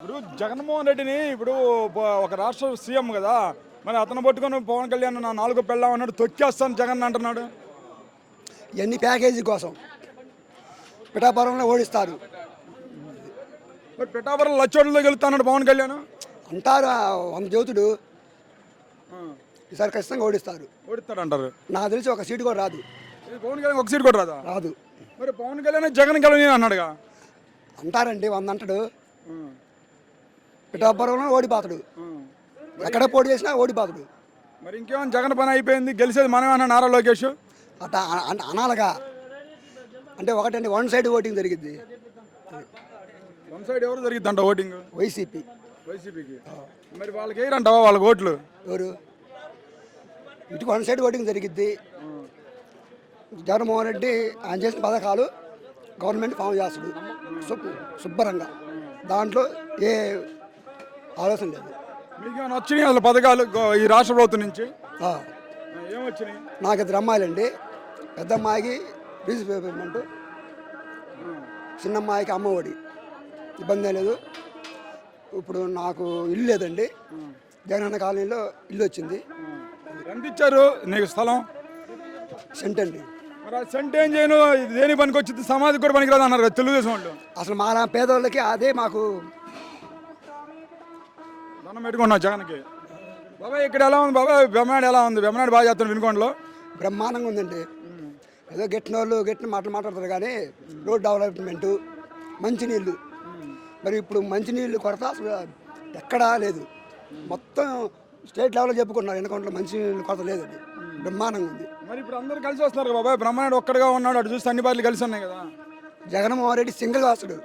ఇప్పుడు జగన్మోహన్ రెడ్డిని ఇప్పుడు ఒక రాష్ట్ర సీఎం కదా, మరి అతను పట్టుకొని పవన్ కళ్యాణ్ నా 4 పెళ్ళాం అన్నాడు, తొక్కేస్తాను జగన్ అంటున్నాడు. ఇవన్నీ ప్యాకేజీ కోసం పిఠాపురంలో ఓడిస్తారు మరి పిఠాపురం లచ్చోడ్లో గెలుస్తాడు పవన్ కళ్యాణ్ అంటారు. వంద జ్యోతుడు ఈసారి ఖచ్చితంగా ఓడిస్తారు. ఓడిస్తాడు అంటారు. నాకు తెలిసి ఒక సీటు కూడా రాదు. పవన్ కళ్యాణ్ ఒక సీట్ కూడా రాదా? రాదు. మరి పవన్ కళ్యాణ్ జగన్ గెలవని అన్నాడుగా. అంటారండి, 100 అంటాడు. పిఠాపురంలో ఓడిపోతాడు. ఎక్కడ పోటీ చేసినా ఓడిపోతాడు. మరి ఇంకేమైనా జగన్ పని అయిపోయింది, గెలిచేది మనమే అన్న నారా లోకేష్ అట్లా అనాలగా. అంటే ఒకటండి, 1 సైడ్ ఓటింగ్ జరిగింది. వన్ సైడ్ ఎవరు జరిగింది అంట ఓటింగ్? వైసీపీకి. మరి వాళ్ళకి వేయరంటావా వాళ్ళకి ఓట్లు? ఎవరు ఇటు 1 సైడ్ ఓటింగ్ జరిగిద్ది. జగన్మోహన్ రెడ్డి ఆయన చేసిన పథకాలు గవర్నమెంట్ ఫామ్ చేస్తాడు శుభ్రంగా. దాంట్లో ఏ ఆలోచన లేదు. మీకు నచ్చినాయి అసలు పథకాలు ఈ రాష్ట్ర ప్రభుత్వం నుంచి? ఏమొచ్చినాయి? నాకు 2 అమ్మాయిలండి. పెద్ద అమ్మాయికి ఫీజు పేమెంట్, చిన్న అమ్మాయికి అమ్మఒడి. ఇబ్బంది లేదు. ఇప్పుడు నాకు ఇల్లు లేదండి. జగనన్న కాలనీలో ఇల్లు వచ్చింది. ఎంత ఇచ్చారు నీకు స్థలం? సెంట్ అండి. మరి ఆ సెంట్ ఏం చేయను, ఇది దేని పనికి వచ్చింది? సమాధికి కూడా పనికిరాదు అన్నారు కదా తెలుగుదేశం వాళ్ళు. అసలు మా పేదవాళ్ళకి అదే మాకు దండం పెట్టుకున్నావు జగన్కి. బాబాయ్ ఇక్కడ ఎలా ఉంది బాబాయ్? బెమ్మనాడు ఎలా ఉంది? బెమ్మనాడు బాగా చేస్తాను వినుకోండిలో. బ్రహ్మాండంగా ఉందండి. ఏదో గెట్టిన వాళ్ళు గెట్టిన మాటలు మాట్లాడతారు కానీ రోడ్ డెవలప్మెంటు, మంచినీళ్ళు. మరి ఇప్పుడు మంచినీళ్ళు కొరత అసలు ఎక్కడా లేదు. మొత్తం స్టేట్ లెవెల్లో చెప్పుకున్నారు ఎన్నికల్లో మంచినీళ్ళు కొరత లేదండి. బ్రహ్మాండంగా ఉంది. మరి ఇప్పుడు అందరూ కలిసి వస్తున్నారు బాబాయ్. బ్రహ్మనాయుడు ఒక్కడిగా ఉన్నాడు, అటు చూస్తే అన్ని పార్టీలు కలిసి ఉన్నాయి కదా. జగన్మోహన్ రెడ్డి సింగిల్గా వస్తాడు.